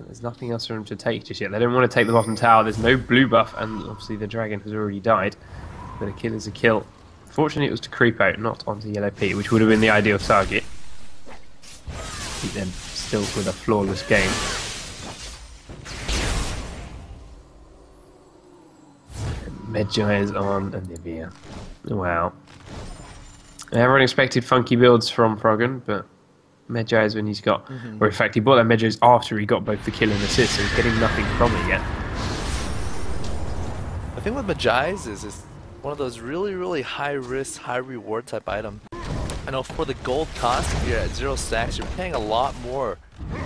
There's nothing else for him to take just yet. They don't want to take the bottom tower. There's no blue buff, and obviously the dragon has already died. But a kill is a kill. Fortunately, it was to creep out, not onto Yellow Pete, which would have been the ideal target. Keep them still with a flawless game. Medjay is on Anivia. Wow. Everyone expected funky builds from Froggen, but Medjay is when he's got... Or in fact, he bought that Medjay after he got both the kill and assist, so he's getting nothing from it yet. I think what Medjay's is one of those really high risk, high reward type item. I know for the gold cost, if you're at 0 stacks, you're paying a lot more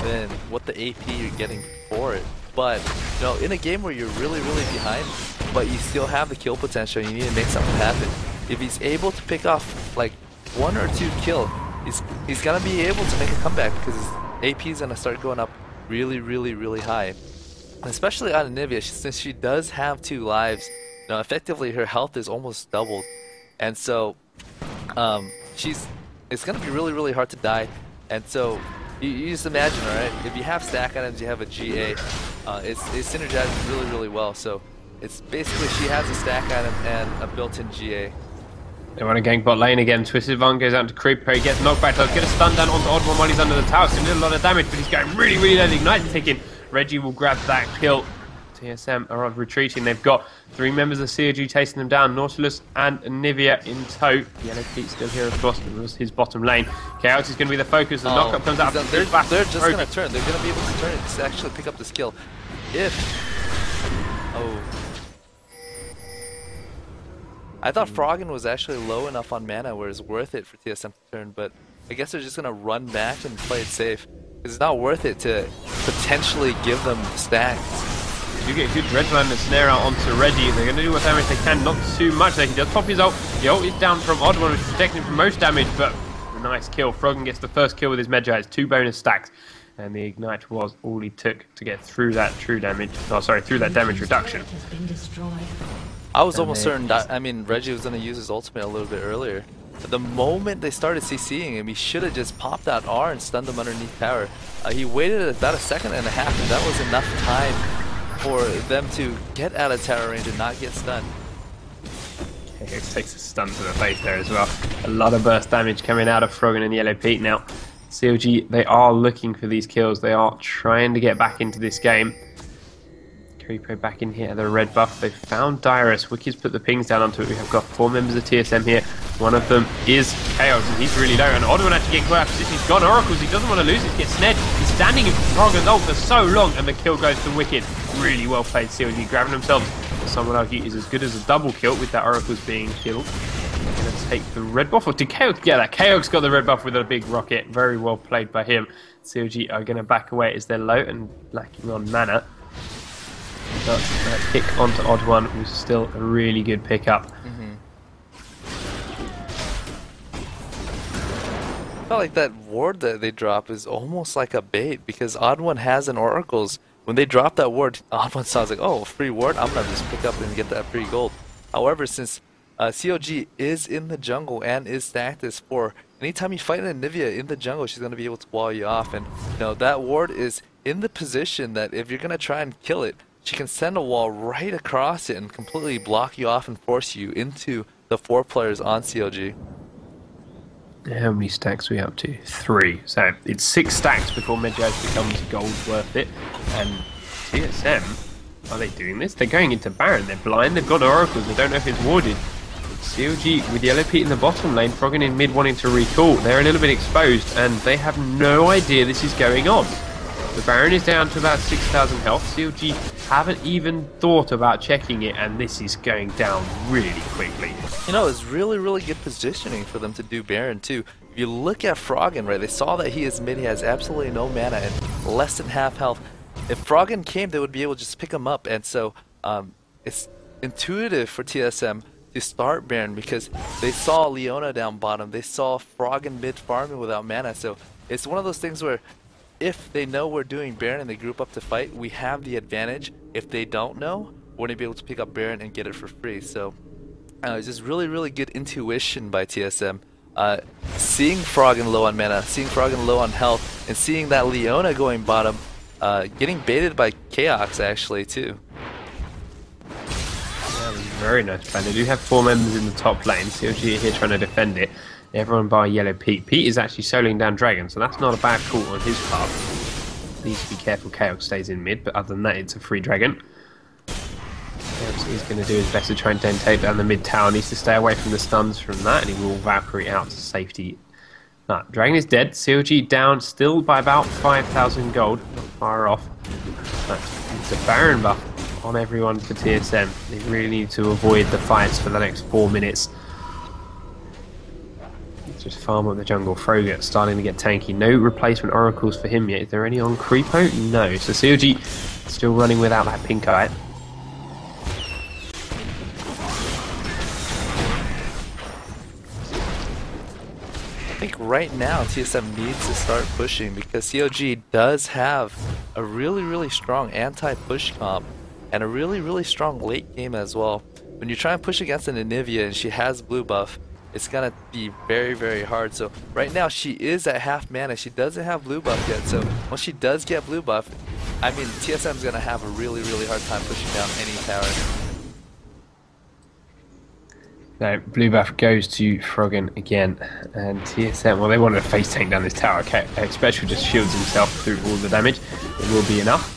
than what the AP you're getting for it. But, you know, in a game where you're really behind, but you still have the kill potential, you need to make something happen. If he's able to pick off like 1 or 2 kill, he's gonna be able to make a comeback because his AP is gonna start going up really high. And especially on Anivia, since she does have 2 lives, you know, effectively her health is almost doubled, and so it's gonna be really hard to die. And so you just imagine, alright, if you have stack items, you have a GA, it's synergizing really well. So it's basically she has a stack item and a built-in GA. They want to gank bot lane again. Twisted Von goes out to Creeper. He gets knocked back. They'll get a stun down onto Odd One while he's under the tower. It's going to do a lot of damage, but he's going really low. The Ignite ticking. Reggie will grab that kill. TSM are on retreating. They've got 3 members of CLG chasing them down. Nautilus and Anivia in tow. Yellow Pete still here, of course. It was his bottom lane. Chaos is going to be the focus. The knockup comes out. They're just going to turn. They're going to be able to turn it to actually pick up this kill. I thought Froggen was actually low enough on mana where it's worth it for TSM to turn, but I guess they're just going to run back and play it safe. It's not worth it to potentially give them stacks. You get a good Redland and snare out onto Reggie. They're going to do what damage they can, not too much. He does pop his ult. The ult is down from Odd One, which is protecting him from most damage, but a nice kill. Froggen gets the first kill with his Medjay. It's 2 bonus stacks, and the Ignite was all he took to get through that through that damage reduction. I was almost certain that, Reggie was going to use his ultimate a little bit earlier. But the moment they started CCing him, he should have just popped that R and stunned him underneath tower. He waited about 1.5 seconds, and that was enough time for them to get out of tower range and not get stunned. It takes a stun to the face there as well. A lot of burst damage coming out of Froggen and Yellow Pete now. CLG, they are looking for these kills. They are trying to get back into this game. Creeper back in here, the red buff. They've found Dyrus. Wicked's put the pings down onto it. We have got 4 members of TSM here. One of them is Chaos, and he's really low. And Odd One actually getting caught out of position. He's got Oracles. He doesn't want to lose it. He gets snared. He's standing in Froggen's ult for so long, and the kill goes to Wicked. Really well played, CLG, grabbing themselves. Someone argue is as good as a double kill with that Oracles being killed. Going to take the red buff, or did Chaos get that? Chaos got the red buff with a big rocket. Very well played by him. CLG are going to back away as they're low and lacking on mana. But that pick onto Odd One was still a really good pickup. I felt like that ward that they drop is almost like a bait because Odd One has an Oracles. When they drop that ward, Odd One sounds like, oh, free ward, I'm gonna just pick up and get that free gold. However, since CLG is in the jungle and is stacked as 4, anytime you fight an Anivia in the jungle, she's gonna be able to wall you off. And you know that ward is in the position that if you're gonna try and kill it, she can send a wall right across it and completely block you off and force you into the 4 players on CLG. How many stacks are we up to? 3. So it's 6 stacks before Medjay becomes gold worth it. And TSM, are they doing this? They're going into Baron. They're blind. They've got Oracles. They don't know if it's warded. CLG with Yellow Pete in the bottom lane, Froggen in mid wanting to recall. They're a little bit exposed and they have no idea this is going on. The Baron is down to about 6,000 health. CLG haven't even thought about checking it, and this is going down really quickly. You know, it's really good positioning for them to do Baron too. If you look at Froggen, right, they saw that he is mid, he has absolutely no mana and less than half health. If Froggen came, they would be able to just pick him up, and so it's intuitive for TSM to start Baron because they saw Leona down bottom, they saw Froggen mid farming without mana, so it's one of those things where if they know we're doing Baron and they group up to fight, we have the advantage. If they don't know, we're going to be able to pick up Baron and get it for free. So it's just really good intuition by TSM. Seeing Froggen low on mana, seeing Froggen low on health, and seeing that Leona going bottom, getting baited by Chaos actually too. Yeah, very nice plan. They do have 4 members in the top lane. CLG here trying to defend it. Everyone bar Yellow Pete. Pete is actually soloing down Dragon, so that's not a bad call on his part. Needs to be careful. Chaos stays in mid, but other than that, it's a free Dragon. Chaos is going to do his best to try and then take down the mid tower. Needs to stay away from the stuns from that, and he will Valkyrie out to safety. No, Dragon is dead. CLG down still by about 5,000 gold. Not far off. But it's a Baron buff on everyone for TSM. They really need to avoid the fights for the next 4 minutes. Just farm up the jungle. Frogger starting to get tanky. No replacement oracles for him yet. Is there any on Creepo? No. So CLG still running without that pink eye. I think right now TSM needs to start pushing because CLG does have a really strong anti-push comp and a really strong late game as well. When you try and push against an Anivia and she has blue buff, it's gonna be very hard. So right now she is at half mana. She doesn't have blue buff yet. So once she does get blue buff, I mean TSM's gonna have a really hard time pushing down any tower. No, blue buff goes to Froggen again, and TSM, well, they wanted to face tank down this tower. Okay, Special just shields himself through all the damage. It will be enough.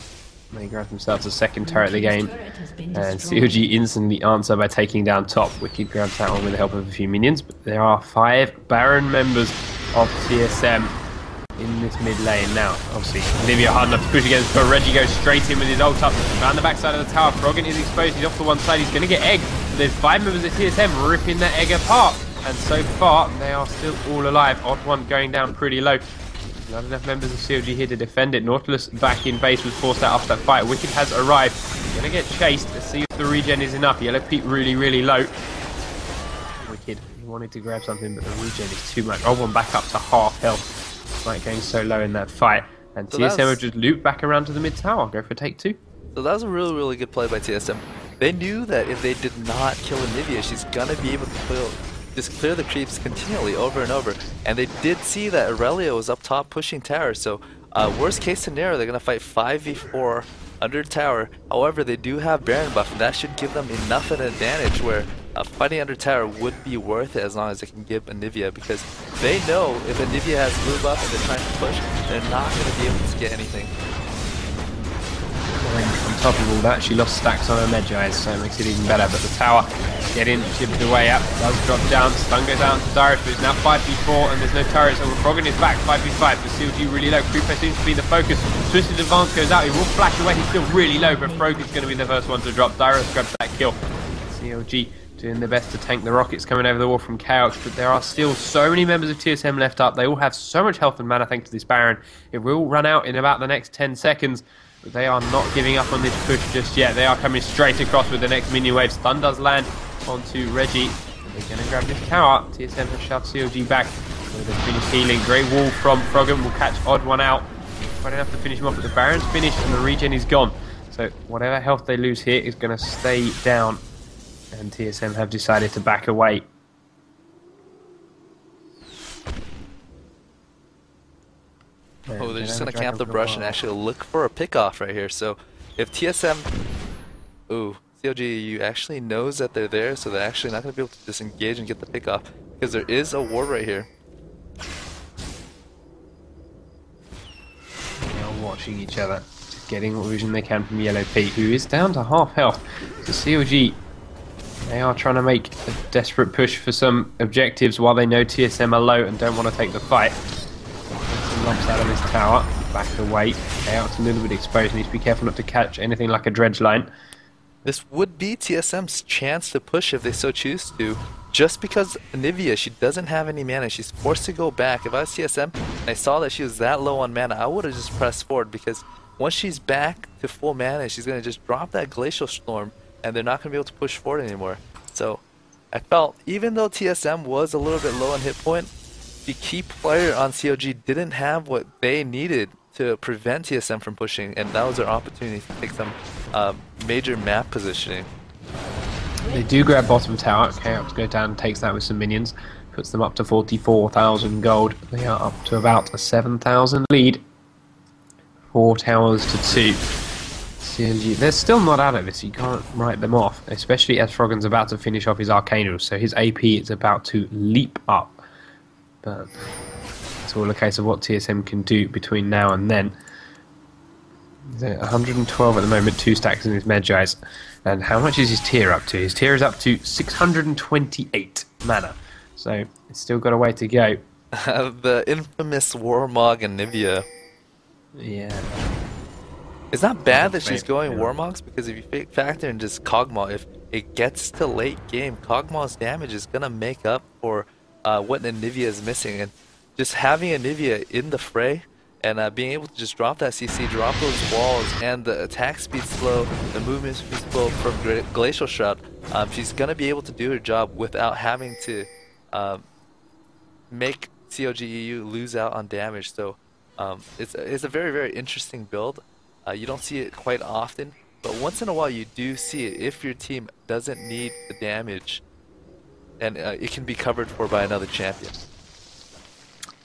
They grab themselves a second turret of the game, and CLG instantly answer by taking down top. Wicked grabs that one with the help of a few minions, but there are 5 Baron members of TSM in this mid lane now. Obviously, Olivia hard enough to push against, but Reggie goes straight in with his ult up around the backside of the tower. Froggen is exposed, he's off to one side, he's going to get egg. But there's 5 members of TSM ripping that egg apart, and so far they are still all alive. Odd one going down pretty low. Not enough members of CLG here to defend it. Nautilus back in base was forced out after that fight. Wicked has arrived. Gonna get chased. Let's see if the regen is enough. Yellow Pete really low. Wicked, he wanted to grab something, but the regen is too much. Odd one back up to half health. Despite going so low in that fight. And so TSM have just looped back around to the mid tower. Go for take 2. So that was a really good play by TSM. They knew that if they did not kill Anivia, she's gonna be able to just clear the creeps continually over and over, and they did see that Aurelia was up top pushing tower, so worst case scenario they're gonna fight 5v4 under tower. However, they do have Baron buff, and that should give them enough of an advantage where fighting under tower would be worth it as long as they can give Anivia, because they know if Anivia has blue buff and they're trying to push, they're not gonna be able to get anything. On top of all that, she lost stacks on her Medjay, so it makes it even better. But the tower getting chipped away up, does drop down. Stun goes out to Darius, but it's now 5v4 and there's no turrets. So Froggen is back 5v5, but CLG really low. Creeper seems to be the focus. Twisted Advance goes out, he will flash away, he's still really low, but Froggen's going to be the first one to drop. Darius grabs that kill. CLG doing their best to tank the rockets coming over the wall from Chaos, but there are still so many members of TSM left up. They all have so much health and mana thanks to this Baron. It will run out in about the next 10 seconds. But they are not giving up on this push just yet. They are coming straight across with the next minion wave. Stun does land onto Reggie. They're going to grab this tower. TSM has shoved CLG back. So they finish healing. Great wall from Froggen will catch Odd One out. Quite enough to finish him off, but the Baron's finished and the regen is gone. So whatever health they lose here is going to stay down. And TSM have decided to back away. Oh, they're just going to camp the brush and actually look for a pick-off right here. So if TSM... Ooh, CLG.eu actually knows that they're there, so they're actually not going to be able to disengage and get the pick-off. Because there is a ward right here. They are watching each other. Just getting what vision they can from Yellow Pete, who is down to half health. So CLG, they are trying to make a desperate push for some objectives while they know TSM are low and don't want to take the fight. Lobs out of this tower, back away. Chaos a little bit exposed, needs to be careful not to catch anything like a dredge line. This would be TSM's chance to push if they so choose to. Just because Anivia, she doesn't have any mana, she's forced to go back. If I was TSM and I saw that she was that low on mana, I would have just pressed forward, because once she's back to full mana, she's going to just drop that Glacial Storm and they're not going to be able to push forward anymore. So I felt, even though TSM was a little bit low on hit point, the key player on CLG didn't have what they needed to prevent TSM from pushing, and that was their opportunity to take some major map positioning. They do grab bottom tower. Chaos goes down and takes that with some minions, puts them up to 44,000 gold. They are up to about a 7,000 lead 4 towers to 2. CLG, they're still not out of this. You can't write them off, especially as Froggen's about to finish off his Arcanals, so his AP is about to leap up. But it's all a case of what TSM can do between now and then. He's at 112 at the moment, 2 stacks in his Medjais. And how much is his tier up to? His tier is up to 628 mana. So it's still got a way to go. The infamous Warmog and Nivea. Yeah. It's not bad that she's going Warmogs, because if you factor in just Kog'Maw, if it gets to late game, Kog'Maw's damage is going to make up for what Nivea is missing. And just having a Nivea in the fray, and being able to just drop that CC, drop those walls, and the attack speed slow, the movement speed slow from Glacial Shroud, she's going to be able to do her job without having to make CLG.eu lose out on damage. So it's a very, very interesting build. You don't see it quite often, but once in a while you do see it if your team doesn't need the damage, and it can be covered for by another champion.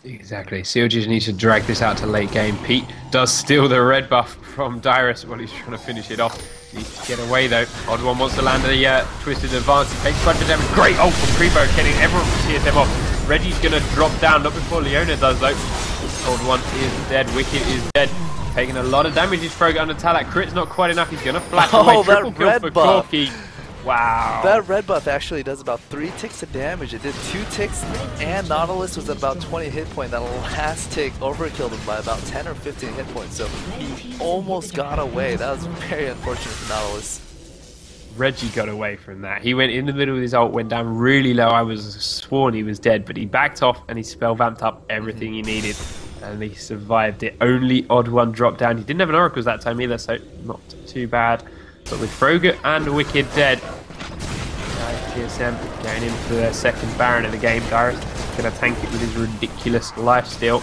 Exactly. CLG needs to drag this out to late game. Pete does steal the red buff from Dyrus while he's trying to finish it off. Needs to get away though. Odd One wants to land a twisted advance. He takes quite a bit of damage. Great ult from Creepo, getting everyone from TSM off. Reggie's going to drop down, not before Leona does though. Odd One is dead. Wicked is dead. Taking a lot of damage. He's Froga under Talak. Crit's not quite enough. He's going to flash away. Triple kill for Corki. Wow. That red buff actually does about 3 ticks of damage. It did 2 ticks, and Nautilus was at about 20 hit point. That last tick overkilled him by about 10 or 15 hit points, so he almost got away. That was very unfortunate for Nautilus. Reggie got away from that. He went in the middle of his ult, went down really low. I was sworn he was dead, but he backed off and he spell vamped up everything he needed, and he survived it. Only Odd One dropped down. He didn't have an Oracles that time either, so not too bad. But with Froga and Wicked dead, TSM going in for their second Baron of the game. Dyrus going to tank it with his ridiculous lifesteal.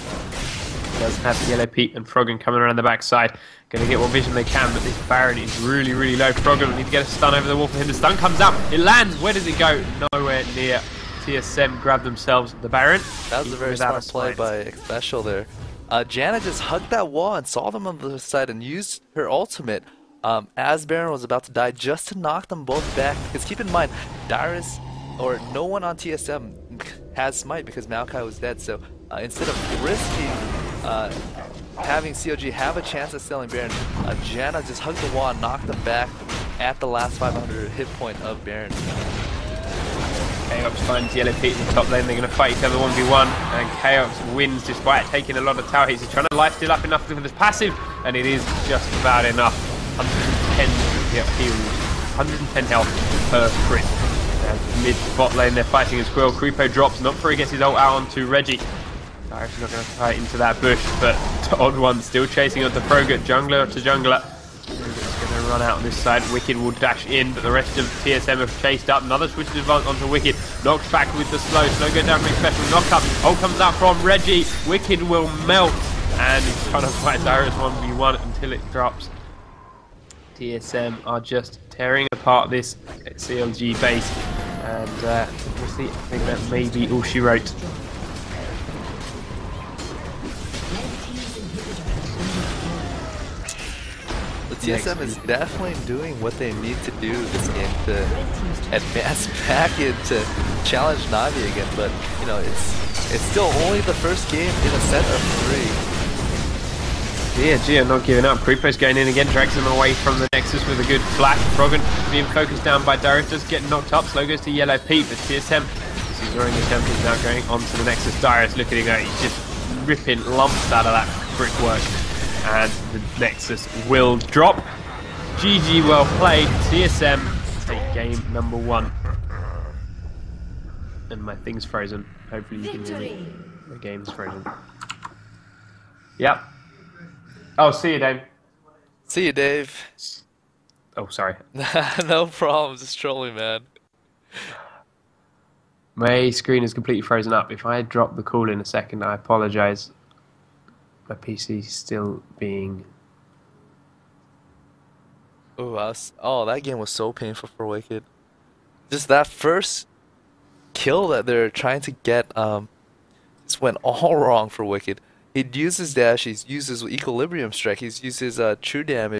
Does have Yellow Pete and Froggen coming around the backside. Going to get what vision they can, but this Baron is really, really low. Froggen will need to get a stun over the wall for him. The stun comes out. It lands. Where does it go? Nowhere near. TSM grab themselves the Baron. That was a very smart play by Special there. Janna just hugged that wall and saw them on the other side and used her ultimate as Baron was about to die, just to knock them both back. Because keep in mind, Dyrus, or no one on TSM has Smite because Maokai was dead. So instead of risking having CLG have a chance at selling Baron, Janna just hugged the wall and knocked them back at the last 500 hit point of Baron. Chaos finds Yellow Pete in the top lane. They're going to fight each other 1v1, and Chaos wins despite taking a lot of tower hits. He's trying to lifesteal up enough for this passive, and it is just about enough. 110 heals, 110 health per crit. Mid bot lane they're fighting as Squirrel. Creepo drops, not before he gets his ult out onto Reggie. Dyrus is not going to fight into that bush, but Odd One still chasing onto Froga, jungler to jungler. Going to run out on this side. Wicked will dash in, but the rest of TSM have chased up. Another twisted advance onto Wicked. Knocked back with the slow. Slow go down, make special knock up. Ult comes out from Reggie. Wicked will melt, and he's trying to fight Dyrus 1v1 until it drops. TSM are just tearing apart this CLG base, and obviously I think that may be all she wrote. The TSM is definitely doing what they need to do this game to advance back into challenge Navi again, but you know it's still only the first game in a set of 3. Yeah, Gio not giving up. Creepo's going in again, drags him away from the Nexus with a good flash. Froggen being focused down by Dyrus, just getting knocked up. Slow goes to Yellow Pete, but TSM is ignoring the champions now going onto the Nexus. Dyrus looking at it, he's just ripping lumps out of that brickwork. And the Nexus will drop. GG, well played. TSM take game number 1. And my thing's frozen. Hopefully you can hear me. The game's frozen. Yep. Oh, see you, Dave. See you, Dave. Oh, sorry. No problem. Just trolling, man. My screen is completely frozen up. If I drop the call in a second, I apologize. My PC's still being... Oh, that game was so painful for Wicked. Just that first kill that they're trying to get just went all wrong for Wicked. He'd use his dash, he's used his equilibrium strike, he's used his true damage.